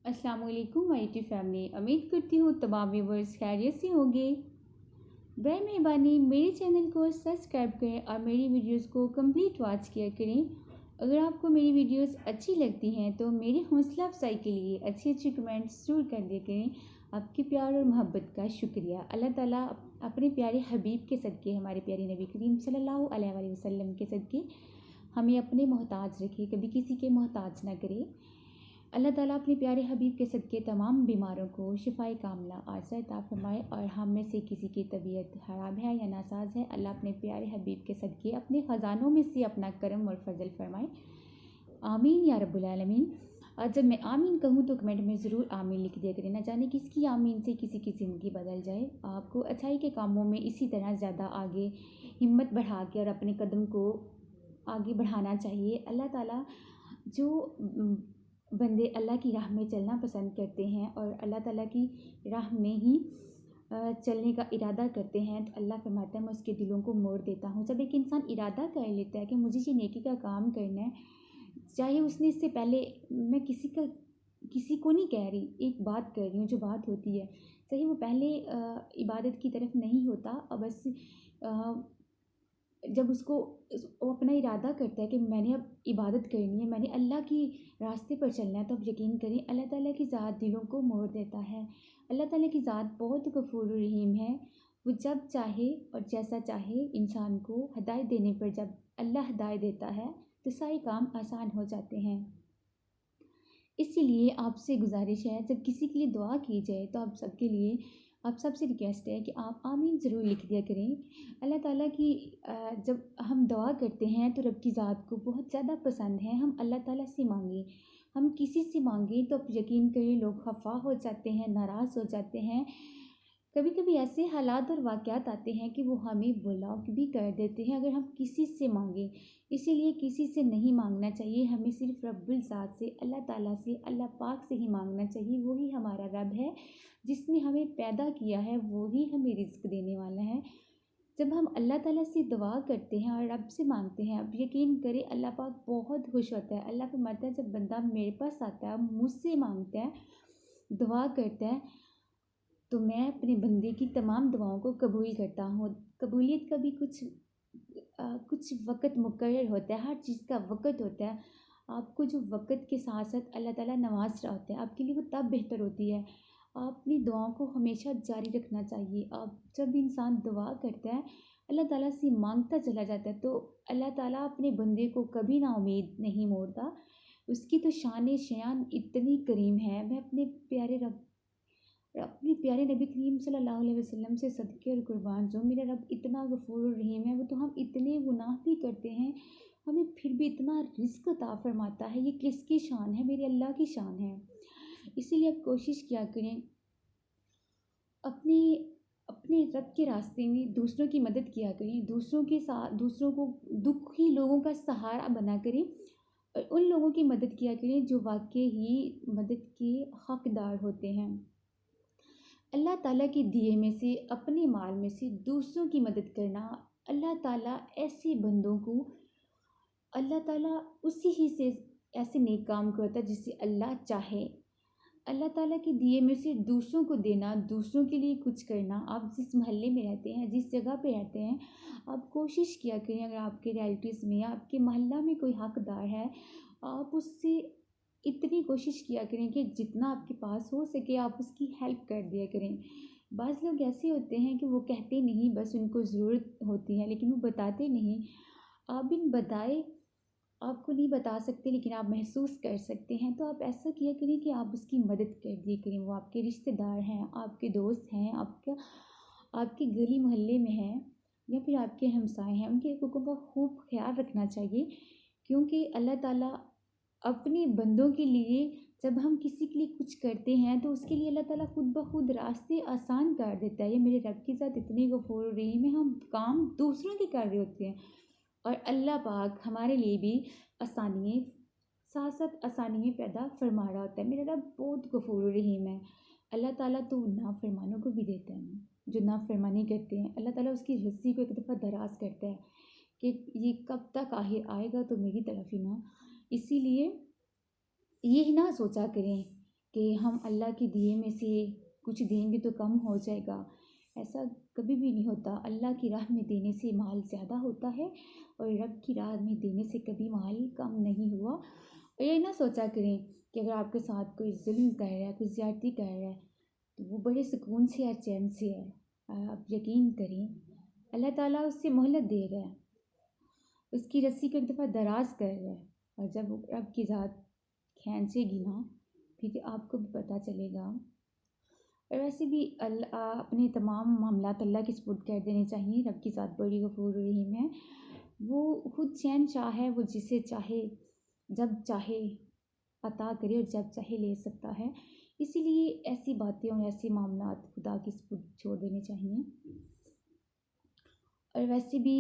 अस्सलाम वालेकुम my YouTube family. उम्मीद करती हूँ तमाम व्यूवर्स खैरियत से होंगे। बर मेहरबानी मेरे चैनल को सब्सक्राइब करें और मेरी वीडियोस को कंप्लीट वॉच किया करें। अगर आपको मेरी वीडियोस अच्छी लगती हैं तो मेरी हौसला अफजाई के लिए अच्छी अच्छी कमेंट्स ज़रूर कर दिया करें। आपके प्यार और मोहब्बत का शुक्रिया। अल्लाह ताला अपने प्यारे हबीब के सदक़े, हमारे प्यारे नबी करीम सल्लल्लाहु अलैहि वसल्लम के सदक़े हमें अपने मोहताज रखे, कभी किसी के मोहताज ना करे। अल्लाह ताला अपने प्यारे हबीब के सदक़े तमाम बीमारों को शिफाए कामला आसा अता फरमाए। और हम में से किसी की तबीयत ख़राब है या नासाज है, अल्लाह अपने प्यारे हबीब के सदक़े अपने ख़जानों में से अपना करम और फजल फरमाए। आमीन या रब्बुल आलमीन। और जब मैं आमीन कहूँ तो कमेंट में ज़रूर आमीन लिख दिया करें। ना जाने किसकी आमीन से किसी की ज़िंदगी बदल जाए। आपको अच्छाई के कामों में इसी तरह ज़्यादा आगे हिम्मत बढ़ा के और अपने कदम को आगे बढ़ाना चाहिए। अल्लाह ताला जो बंदे अल्लाह की राह में चलना पसंद करते हैं और अल्लाह ताला की राह में ही चलने का इरादा करते हैं, तो अल्लाह फरमाता है मैं उसके दिलों को मोड़ देता हूँ। जब एक इंसान इरादा कर लेता है कि मुझे ये नेकी का काम करना है, चाहे उसने इससे पहले, मैं किसी को नहीं कह रही, एक बात कर रही हूँ जो बात होती है, चाहे वो पहले इबादत की तरफ नहीं होता, अब बस जब वो अपना इरादा करता है कि मैंने अब इबादत करनी है, मैंने अल्लाह की रास्ते पर चलना है, तो अब यकीन करें अल्लाह ताला की ज़ात दिलों को मोड़ देता है। अल्लाह ताला की ज़ात बहुत गफूर रहीम है। वो जब चाहे और जैसा चाहे इंसान को हदायत देने पर, जब अल्लाह हदायत देता है तो सारे काम आसान हो जाते हैं। इसीलिए आपसे गुजारिश है, जब किसी के लिए दुआ की जाए तो आप सबसे रिक्वेस्ट है कि आप आमीन ज़रूर लिख दिया करें। अल्लाह ताला की जब हम दुआ करते हैं तो रब की ज़ात को बहुत ज़्यादा पसंद है हम अल्लाह ताला से मांगें। हम किसी से मांगें तो आप यकीन करें लोग खफा हो जाते हैं, नाराज़ हो जाते हैं। कभी कभी ऐसे हालात और वाक़यात आते हैं कि वो हमें ब्लॉक भी कर देते हैं अगर हम किसी से मांगें। इसीलिए किसी से नहीं मांगना चाहिए, हमें सिर्फ रब्बुल ज़ात से, अल्लाह ताला से, अल्लाह पाक से ही मांगना चाहिए। वही हमारा रब है, जिसने हमें पैदा किया है, वही हमें रिज़्क देने वाला है। जब हम अल्लाह ताला से दुआ करते हैं और रब से मांगते हैं, अब यकीन करें अल्लाह पाक बहुत खुश होता है। अल्लाह फरमाता है जब बंदा मेरे पास आता है, मुझसे मांगता है, दुआ करता है, तो मैं अपने बंदे की तमाम दुआओं को कबूल करता हूँ। कबूलियत का भी कुछ वक़्त मुकर्रर होता है, हर चीज़ का वक़्त होता है। आपको जो वक़्त के साथ साथ अल्लाह ताला नवाज रहा होता है, आपके लिए वो तब बेहतर होती है। आप अपनी दुआओं को हमेशा जारी रखना चाहिए। आप जब इंसान दुआ करता है, अल्लाह ताला से मांगता चला जाता है, तो अल्लाह ताला अपने बंदे को कभी ना उम्मीद नहीं मोड़ता। उसकी तो शान शयान इतनी करीम है। मैं अपने प्यारे नबी करीम सल्लल्लाहु अलैहि वसल्लम से सदके और कुर्बान जो मेरा रब इतना गफूर और रहीम है। वो तो हम इतने गुनाह भी करते हैं, हमें फिर भी इतना रिज़्क अता फरमाता है। ये किसकी शान है? मेरे अल्लाह की शान है। इसीलिए आप कोशिश किया करें, अपने अपने रब के रास्ते में दूसरों की मदद किया करें, दूसरों के साथ, दूसरों को, दुखी लोगों का सहारा बना करें और उन लोगों की मदद किया करें जो वाकई ही मदद के हकदार होते हैं। अल्लाह ताला के दिए में से, अपने माल में से दूसरों की मदद करना, अल्लाह ताला ऐसे बंदों को, अल्लाह ताला उसी ही से ऐसे नेक काम करता है जिससे अल्लाह चाहे। अल्लाह ताला के दिए में से दूसरों को देना, दूसरों के लिए कुछ करना। आप जिस मोहल्ले में रहते हैं, जिस जगह पे रहते हैं, आप कोशिश किया करें, अगर आपके रिलेटिव्स में, आपके मोहल्ला में कोई हकदार है, आप उससे इतनी कोशिश किया करें कि जितना आपके पास हो सके आप उसकी हेल्प कर दिया करें। बाज़ लोग ऐसे होते हैं कि वो कहते नहीं, बस उनको ज़रूरत होती है लेकिन वो बताते नहीं। आप बिन बताए, आपको नहीं बता सकते लेकिन आप महसूस कर सकते हैं, तो आप ऐसा किया करें कि आप उसकी मदद कर दिया करें। वो आपके रिश्तेदार हैं, आपके दोस्त हैं, आपके गली मोहल्ले में हैं या फिर आपके हमसाए हैं, उनके हकूक़ों का खूब ख्याल रखना चाहिए। क्योंकि अल्लाह ताला अपने बंदों के लिए, जब हम किसी के लिए कुछ करते हैं तो उसके लिए अल्लाह ताला खुद ब खुद रास्ते आसान कर देता है। ये मेरे रब के साथ इतनी गफूर रहीम है, हम काम दूसरों के कर रहे होते हैं और अल्लाह पाक हमारे लिए भी आसानियाँ, साथ साथ आसानियाँ पैदा फरमा रहा होता है। मेरा रब बहुत गफूर रहीम है। अल्लाह ताला तो नाफरमानों को भी देता है ना, जो नाफरमानी करते हैं। अल्लाह ताला उसकी रस्सी को एक दफ़ा दराज करता है कि ये कब तक आखिर आएगा, तो मेरी तरफ ही ना। इसीलिए ये ना सोचा करें कि हम अल्लाह के दिए में से कुछ देंगे तो कम हो जाएगा। ऐसा कभी भी नहीं होता। अल्लाह की राह में देने से माल ज़्यादा होता है और रब की राह में देने से कभी माल कम नहीं हुआ। और ये ना सोचा करें कि अगर आपके साथ कोई जुल्म कर रहा है, कोई ज़्यादती कर रहा है, तो वो बड़े सुकून से या चैन से है। आप यकीन करें, अल्लाह ताला उससे मोहलत दे रहा है, उसकी रस्सी को एक दफ़ा दराज कर रहा है। और जब वो रब की ज़ात खींचेगी ना, फिर आपको भी पता चलेगा। और वैसे भी अपने तमाम मामलात अल्लाह के सुपुर्द कर देने चाहिए। रब की ज़ात बड़ी गफ़ूर रहीम है। वो खुद चैन शाह है, वो जिसे चाहे जब चाहे अता करे और जब चाहे ले सकता है। इसीलिए ऐसी बातें और ऐसे मामलात खुदा के सुपुर्द छोड़ देने चाहिए। और वैसे भी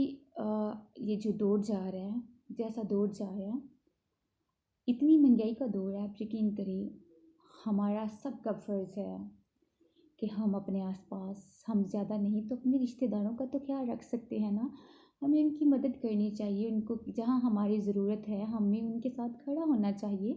ये जो दौर जा रहा है, जैसा दौर जा रहा है, इतनी महंगाई का दौर है, आप यकीन करिए। हमारा सबका फ़र्ज़ है कि हम अपने आसपास, हम ज़्यादा नहीं तो अपने रिश्तेदारों का तो ख्याल रख सकते हैं ना। हमें उनकी मदद करनी चाहिए, उनको जहाँ हमारी ज़रूरत है हमें उनके साथ खड़ा होना चाहिए।